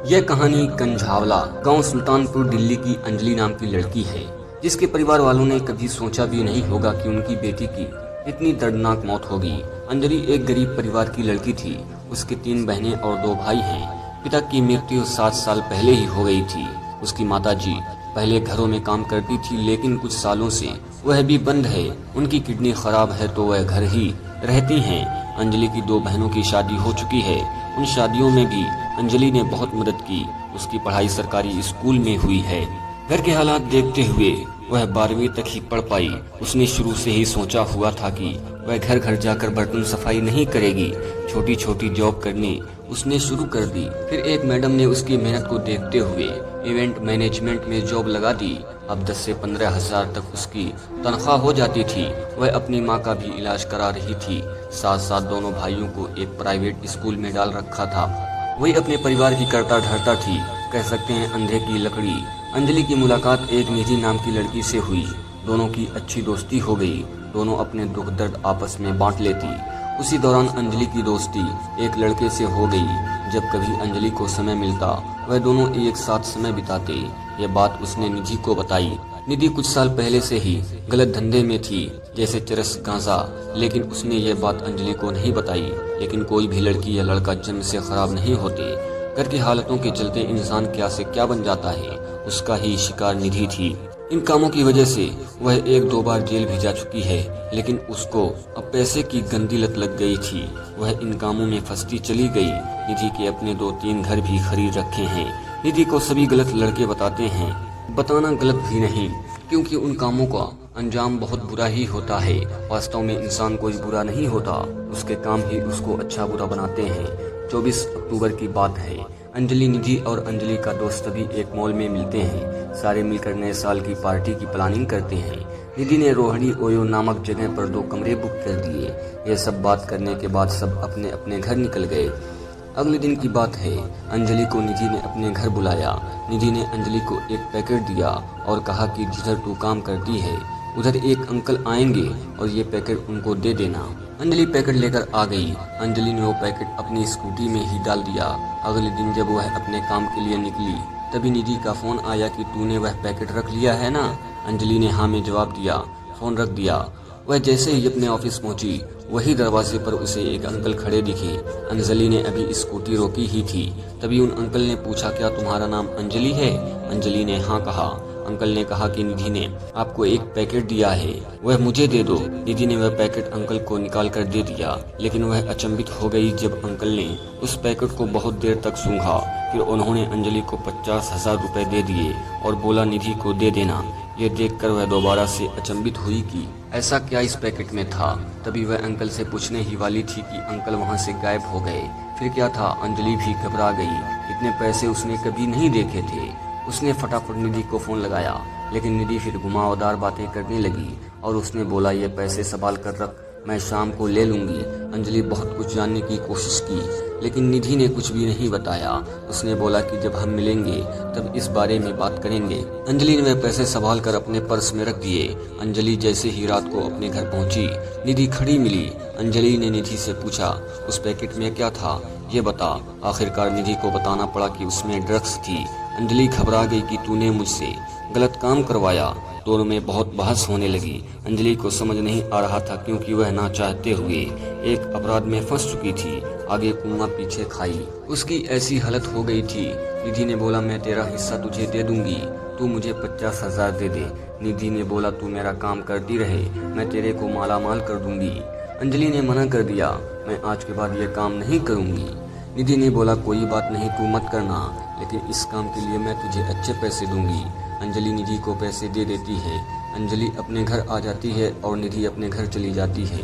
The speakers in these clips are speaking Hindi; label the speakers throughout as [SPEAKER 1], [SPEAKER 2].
[SPEAKER 1] यह कहानी कंझावला गांव सुल्तानपुर दिल्ली की अंजलि नाम की लड़की है, जिसके परिवार वालों ने कभी सोचा भी नहीं होगा कि उनकी बेटी की इतनी दर्दनाक मौत होगी। अंजलि एक गरीब परिवार की लड़की थी। उसके 3 बहनें और 2 भाई हैं। पिता की मृत्यु 7 साल पहले ही हो गई थी। उसकी माताजी पहले घरों में काम करती थी, लेकिन कुछ सालों से वह भी बंद है। उनकी किडनी खराब है तो वह घर ही रहती हैं। अंजलि की 2 बहनों की शादी हो चुकी है। उन शादियों में भी अंजलि ने बहुत मदद की। उसकी पढ़ाई सरकारी स्कूल में हुई है। घर के हालात देखते हुए वह 12वीं तक ही पढ़ पाई। उसने शुरू से ही सोचा हुआ था कि वह घर घर जाकर बर्तन सफाई नहीं करेगी। छोटी छोटी जॉब करनी उसने शुरू कर दी। फिर एक मैडम ने उसकी मेहनत को देखते हुए इवेंट मैनेजमेंट में जॉब लगा दी। अब 10 से 15 हजार तक उसकी तनख्वाह हो जाती थी। वह अपनी माँ का भी इलाज करा रही थी। साथ साथ दोनों भाइयों को एक प्राइवेट स्कूल में डाल रखा था। वही अपने परिवार की करता धरता थी, कह सकते हैं अंधे की लकड़ी। अंजलि की मुलाकात एक निधि नाम की लड़की से हुई। दोनों की अच्छी दोस्ती हो गई। दोनों अपने दुख दर्द आपस में बांट लेती। उसी दौरान अंजलि की दोस्ती एक लड़के से हो गई। जब कभी अंजलि को समय मिलता वह दोनों एक साथ समय बिताते। ये बात उसने निधि को बताई। निधि कुछ साल पहले से ही गलत धंधे में थी, जैसे चरस गांजा, लेकिन उसने ये बात अंजलि को नहीं बताई। लेकिन कोई भी लड़की या लड़का जन्म से खराब नहीं होते। घर की हालतों के चलते इंसान क्या से क्या बन जाता है, उसका ही शिकार निधि थी। इन कामों की वजह से वह 1-2 बार जेल भी जा चुकी है, लेकिन उसको अब पैसे की गंदी लत लग गई थी। वह इन कामों में फंसती चली गई। निधि के अपने 2-3 घर भी खरीद रखे हैं। निधि को सभी गलत लड़के बताते हैं। बताना गलत भी नहीं, क्योंकि उन कामों का अंजाम बहुत बुरा ही होता है। वास्तव में इंसान कोई बुरा नहीं होता, उसके काम ही उसको अच्छा बुरा बनाते हैं। 24 अक्टूबर की बात है। अंजलि, निधि और अंजलि का दोस्त सभी एक मॉल में मिलते हैं। सारे मिलकर नए साल की पार्टी की प्लानिंग करते हैं। निधि ने रोहिणी ओयो नामक जगह पर 2 कमरे बुक कर दिए। ये सब बात करने के बाद सब अपने अपने घर निकल गए। अगले दिन की बात है। अंजलि को निधि ने अपने घर बुलाया। निधि ने अंजलि को एक पैकेट दिया और कहा कि जिधर तू काम करती है उधर एक अंकल आएंगे और ये पैकेट उनको दे देना। अंजलि पैकेट लेकर आ गई। अंजलि ने वो पैकेट अपनी स्कूटी में ही डाल दिया। अगले दिन जब वह अपने काम के लिए निकली, तभी निधि का फोन आया कि तूने वह पैकेट रख लिया है ना। अंजलि ने हाँ में जवाब दिया। फोन रख दिया। वह जैसे ही अपने ऑफिस पहुंची, वही दरवाजे पर उसे एक अंकल खड़े दिखे। अंजलि ने अभी स्कूटी रोकी ही थी, तभी उन अंकल ने पूछा, क्या तुम्हारा नाम अंजलि है? अंजलि ने हाँ कहा। अंकल ने कहा कि निधि ने आपको एक पैकेट दिया है, वह मुझे दे दो। निधि ने वह पैकेट अंकल को निकाल कर दे दिया, लेकिन वह अचंभित हो गई जब अंकल ने उस पैकेट को बहुत देर तक सूंघा। फिर उन्होंने अंजलि को 50,000 रुपए दे दिए और बोला निधि को दे देना। ये देखकर वह दोबारा से अचंभित हुई कि ऐसा क्या इस पैकेट में था। तभी वह अंकल से पूछने ही वाली थी कि अंकल वहां से गायब हो गए। फिर क्या था? अंजलि भी घबरा गई। इतने पैसे उसने कभी नहीं देखे थे। उसने फटाफट निधि को फोन लगाया, लेकिन निधि फिर घुमावदार बातें करने लगी और उसने बोला, ये पैसे संभाल कर रख, मैं शाम को ले लूंगी। अंजलि बहुत कुछ जानने की कोशिश की, लेकिन निधि ने कुछ भी नहीं बताया। उसने बोला कि जब हम मिलेंगे तब इस बारे में बात करेंगे। अंजलि ने वह पैसे संभाल कर अपने पर्स में रख दिए। अंजलि जैसे ही रात को अपने घर पहुंची, निधि खड़ी मिली। अंजलि ने निधि से पूछा, उस पैकेट में क्या था, ये बता। आखिरकार निधि को बताना पड़ा कि उसमें ड्रग्स थी। अंजलि घबरा गई कि तूने मुझसे गलत काम करवाया। दोनों में बहुत बहस होने लगी। अंजलि को समझ नहीं आ रहा था, क्योंकि वह ना चाहते हुए एक अपराध में फंस चुकी थी। आगे कुआं पीछे खाई, उसकी ऐसी हालत हो गई थी। निधि ने बोला, मैं तेरा हिस्सा तुझे दे दूंगी, तू मुझे 50,000 दे दे। निधि ने बोला, तू मेरा काम करती रहे, मैं तेरे को माला माल कर दूंगी। अंजलि ने मना कर दिया, मैं आज के बाद ये काम नहीं करूंगी। निधि ने बोला, कोई बात नहीं, तू मत करना, लेकिन इस काम के लिए मैं तुझे अच्छे पैसे दूंगी। अंजलि निधि को पैसे दे देती है। अंजलि अपने घर आ जाती है और निधि अपने घर चली जाती है।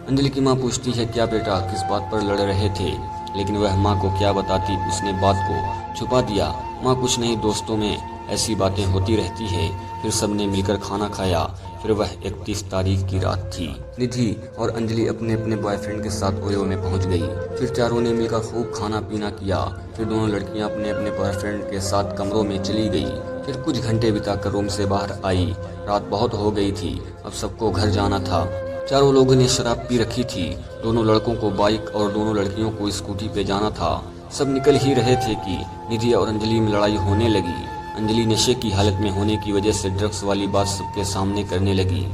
[SPEAKER 1] अंजलि की माँ पूछती है, क्या बेटा किस बात पर लड़ रहे थे? लेकिन वह माँ को क्या बताती, उसने बात को छुपा दिया। माँ, कुछ नहीं, दोस्तों में ऐसी बातें होती रहती है। फिर सबने मिलकर खाना खाया। फिर वह 31 तारीख की रात थी। निधि और अंजलि अपने अपने बॉयफ्रेंड के साथ ओयो में पहुंच गई। फिर चारों ने मिलकर खूब खाना पीना किया। फिर दोनों लड़कियां अपने अपने बॉयफ्रेंड के साथ कमरों में चली गई। फिर कुछ घंटे बिताकर रूम से बाहर आई। रात बहुत हो गई थी, अब सबको घर जाना था। चारों लोगों ने शराब पी रखी थी। दोनों लड़कों को बाइक और दोनों लड़कियों को स्कूटी पे जाना था। सब निकल ही रहे थे कि निधि और अंजलि में लड़ाई होने लगी। अंजलि नशे की हालत में होने की वजह से ड्रग्स वाली बात सबके सामने करने लगी।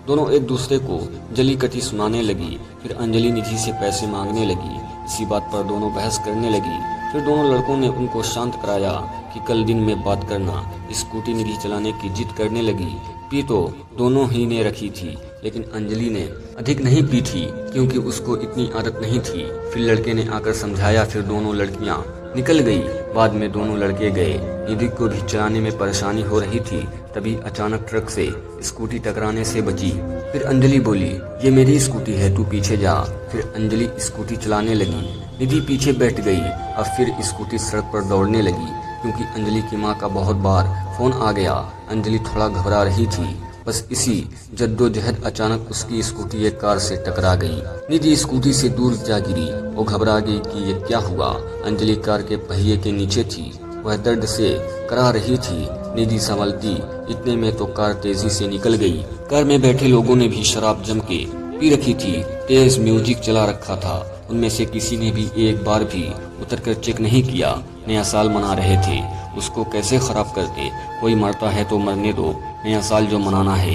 [SPEAKER 1] दोनों एक दूसरे को जली कटी सुनाने लगी। फिर अंजलि निधि से पैसे मांगने लगी। इसी बात पर दोनों बहस करने लगी। फिर दोनों लड़कों ने उनको शांत कराया कि कल दिन में बात करना। स्कूटी निधि चलाने की जिद करने लगी। पी तो दोनों ही ने रखी थी, लेकिन अंजलि ने अधिक नहीं पी थी क्योंकि उसको इतनी आदत नहीं थी। फिर लड़के ने आकर समझाया। फिर दोनों लड़कियां निकल गई। बाद में दोनों लड़के गए। निधि को भी चलाने में परेशानी हो रही थी। तभी अचानक ट्रक से स्कूटी टकराने से बची। फिर अंजलि बोली, ये मेरी स्कूटी है, तू पीछे जा। फिर अंजलि स्कूटी चलाने लगी। निधि पीछे बैठ गई। अब फिर स्कूटी सड़क पर दौड़ने लगी क्योंकि अंजलि की मां का बहुत बार फोन आ गया। अंजलि थोड़ा घबरा रही थी। बस इसी जद्दोजहद अचानक उसकी स्कूटी एक कार से टकरा गई। निधि स्कूटी से दूर जा गिरी। वो घबरा गई कि ये क्या हुआ। अंजलि कार के पहिए के नीचे थी। वह दर्द से करा रही थी। निधि संभलती इतने में तो कार तेजी से निकल गई। कार में बैठे लोगों ने भी शराब जम के पी रखी थी। तेज म्यूजिक चला रखा था। उनमें से किसी ने भी एक बार भी उतरकर चेक नहीं किया। नया साल मना रहे थे, उसको कैसे खराब करते। कोई मरता है तो मरने दो, नया साल जो मनाना है।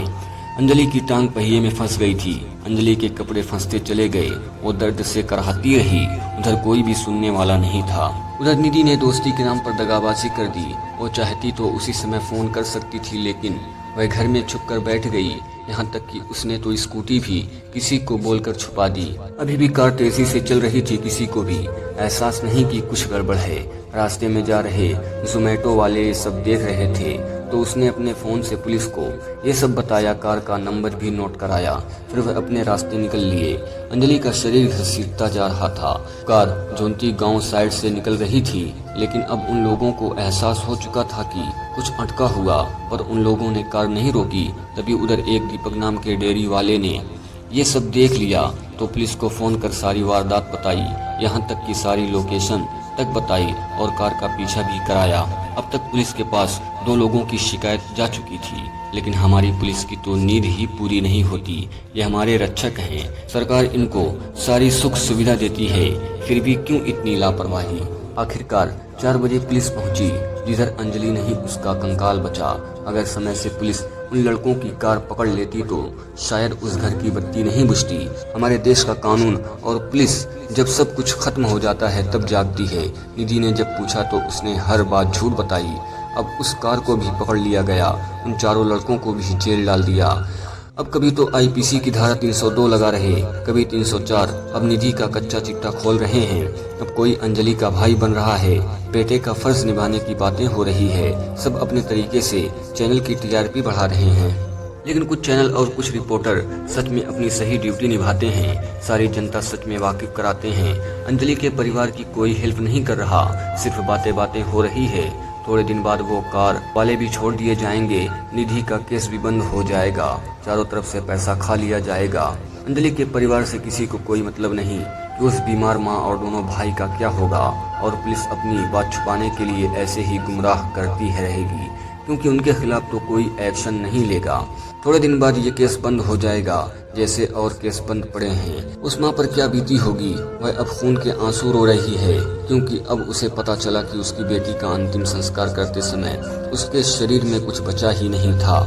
[SPEAKER 1] अंजलि की टांग पहिए में फंस गई थी। अंजलि के कपड़े फंसते चले गए। वो दर्द से कराहती रही। उधर कोई भी सुनने वाला नहीं था। उधर निधि ने दोस्ती के नाम पर दगाबाजी कर दी। वो चाहती तो उसी समय फोन कर सकती थी, लेकिन वह घर में छुप कर बैठ गई। यहाँ तक कि उसने तो स्कूटी भी किसी को बोलकर छुपा दी। अभी भी कार तेजी से चल रही थी। किसी को भी एहसास नहीं कि कुछ गड़बड़ है। रास्ते में जा रहे जोमेटो वाले सब देख रहे थे तो उसने अपने फोन से पुलिस को ये सब बताया। कार का नंबर भी नोट कराया। फिर वह अपने रास्ते निकल लिए। अंजलि का शरीर घसीटता जा रहा था। कार जोंती गांव साइड से निकल रही थी, लेकिन अब उन लोगों को एहसास हो चुका था कि कुछ अटका हुआ, पर उन लोगों ने कार नहीं रोकी। तभी उधर एक दीपक नाम के डेयरी वाले ने ये सब देख लिया तो पुलिस को फोन कर सारी वारदात बताई। यहाँ तक कि सारी लोकेशन तक बताई और कार का पीछा भी कराया। अब तक पुलिस के पास 2 लोगों की शिकायत जा चुकी थी, लेकिन हमारी पुलिस की तो नींद ही पूरी नहीं होती। ये हमारे रक्षक हैं। सरकार इनको सारी सुख सुविधा देती है, फिर भी क्यों इतनी लापरवाही। आखिरकार 4 बजे पुलिस पहुंची, जिधर अंजलि नहीं उसका कंकाल बचा। अगर समय से पुलिस उन लड़कों की कार पकड़ लेती तो शायद उस घर की बत्ती नहीं बुझती। हमारे देश का कानून और पुलिस जब सब कुछ खत्म हो जाता है तब जागती है। निधि ने जब पूछा तो उसने हर बात झूठ बताई। अब उस कार को भी पकड़ लिया गया। उन 4 लड़कों को भी जेल डाल दिया। अब कभी तो आईपीसी की धारा 302 लगा रहे, कभी 304। अब निधि का कच्चा चिट्ठा खोल रहे हैं। अब कोई अंजलि का भाई बन रहा है। बेटे का फर्ज निभाने की बातें हो रही है। सब अपने तरीके से चैनल की टीआरपी बढ़ा रहे हैं, लेकिन कुछ चैनल और कुछ रिपोर्टर सच में अपनी सही ड्यूटी निभाते हैं। सारी जनता सच में वाकिफ कराते हैं। अंजलि के परिवार की कोई हेल्प नहीं कर रहा, सिर्फ बातें बातें हो रही है। थोड़े दिन बाद वो कार वाले भी छोड़ दिए जाएंगे। निधि का केस भी बंद हो जाएगा। चारों तरफ से पैसा खा लिया जाएगा। अंजलि के परिवार से किसी को कोई मतलब नहीं कि उस बीमार माँ और दोनों भाई का क्या होगा। और पुलिस अपनी बात छुपाने के लिए ऐसे ही गुमराह करती है रहेगी, क्योंकि उनके खिलाफ तो कोई एक्शन नहीं लेगा। थोड़े दिन बाद ये केस बंद हो जाएगा, जैसे और केस बंद पड़े हैं। उस माँ पर क्या बीती होगी। वह अब खून के आंसू रो रही है, क्योंकि अब उसे पता चला कि उसकी बेटी का अंतिम संस्कार करते समय उसके शरीर में कुछ बचा ही नहीं था।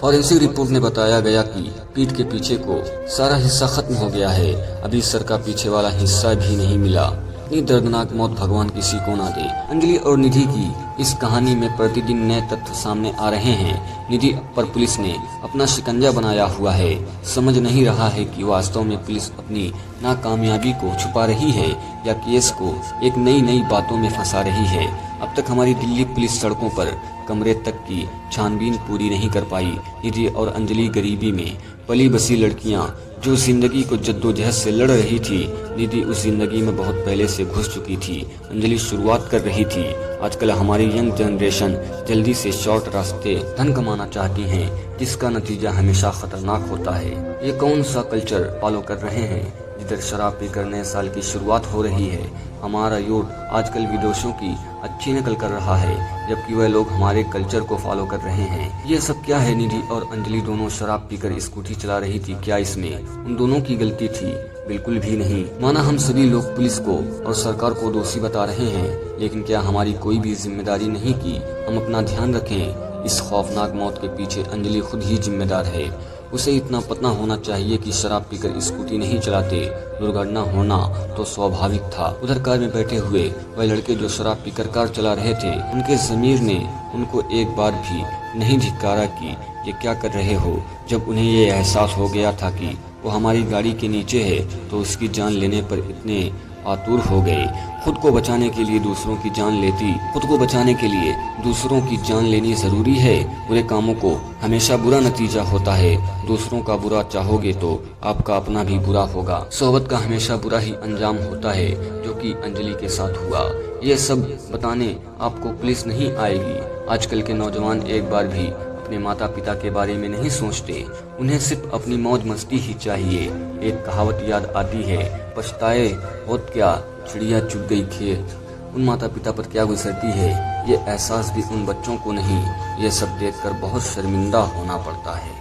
[SPEAKER 1] फॉरेंसिक रिपोर्ट में बताया गया कि पीठ के पीछे को सारा हिस्सा खत्म हो गया है। अभी सर का पीछे वाला हिस्सा भी नहीं मिला। इतनी दर्दनाक मौत भगवान किसी को ना दे। अंजलि और निधि की इस कहानी में प्रतिदिन नए तथ्य सामने आ रहे हैं। निधि पर पुलिस ने अपना शिकंजा बनाया हुआ है। समझ नहीं रहा है कि वास्तव में पुलिस अपनी नाकामयाबी को छुपा रही है या केस को एक नई बातों में फंसा रही है। अब तक हमारी दिल्ली पुलिस सड़कों पर कमरे तक की छानबीन पूरी नहीं कर पाई। निधि और अंजलि गरीबी में पली बसी लड़कियां जो जिंदगी को जद्दोजहद से लड़ रही थी। निधि उस जिंदगी में बहुत पहले से घुस चुकी थी। अंजलि शुरुआत कर रही थी। आजकल हमारी यंग जनरेशन जल्दी से शॉर्ट रास्ते धन कमाना चाहती है, जिसका नतीजा हमेशा खतरनाक होता है। ये कौन सा कल्चर फॉलो कर रहे हैं जिधर शराब पीकर नए साल की शुरुआत हो रही है। हमारा यूथ आजकल विदेशों की अच्छी नकल कर रहा है, जबकि वह लोग हमारे कल्चर को फॉलो कर रहे हैं। ये सब क्या है? निधि और अंजलि दोनों शराब पीकर स्कूटी चला रही थी, क्या इसमें उन दोनों की गलती थी? बिल्कुल भी नहीं। माना हम सभी लोग पुलिस को और सरकार को दोषी बता रहे हैं, लेकिन क्या हमारी कोई भी जिम्मेदारी नहीं कि हम अपना ध्यान रखें? इस खौफनाक मौत के पीछे अंजलि खुद ही जिम्मेदार है। उसे इतना पता होना चाहिए कि शराब पीकर स्कूटी नहीं चलाते, दुर्घटना होना तो स्वाभाविक था। उधर कार में बैठे हुए वह लड़के जो शराब पीकर कार चला रहे थे, उनके ज़मीर ने उनको एक बार भी नहीं धिक्कारा कि ये क्या कर रहे हो। जब उन्हें ये एहसास हो गया था कि वो हमारी गाड़ी के नीचे है, तो उसकी जान लेने पर इतने आतुर हो गए। खुद को बचाने के लिए दूसरों की जान लेनी जरूरी है। बुरे कामों को हमेशा बुरा नतीजा होता है। दूसरों का बुरा चाहोगे तो आपका अपना भी बुरा होगा। सोबत का हमेशा बुरा ही अंजाम होता है, जो कि अंजलि के साथ हुआ। ये सब बताने आपको पुलिस नहीं आएगी। आजकल के नौजवान एक बार भी अपने माता पिता के बारे में नहीं सोचते, उन्हें सिर्फ अपनी मौज मस्ती ही चाहिए। एक कहावत याद आती है, पछताए होत क्या, चिड़िया चुग गई खेत। उन माता पिता पर क्या गुजरती है, ये एहसास भी उन बच्चों को नहीं। ये सब देखकर बहुत शर्मिंदा होना पड़ता है।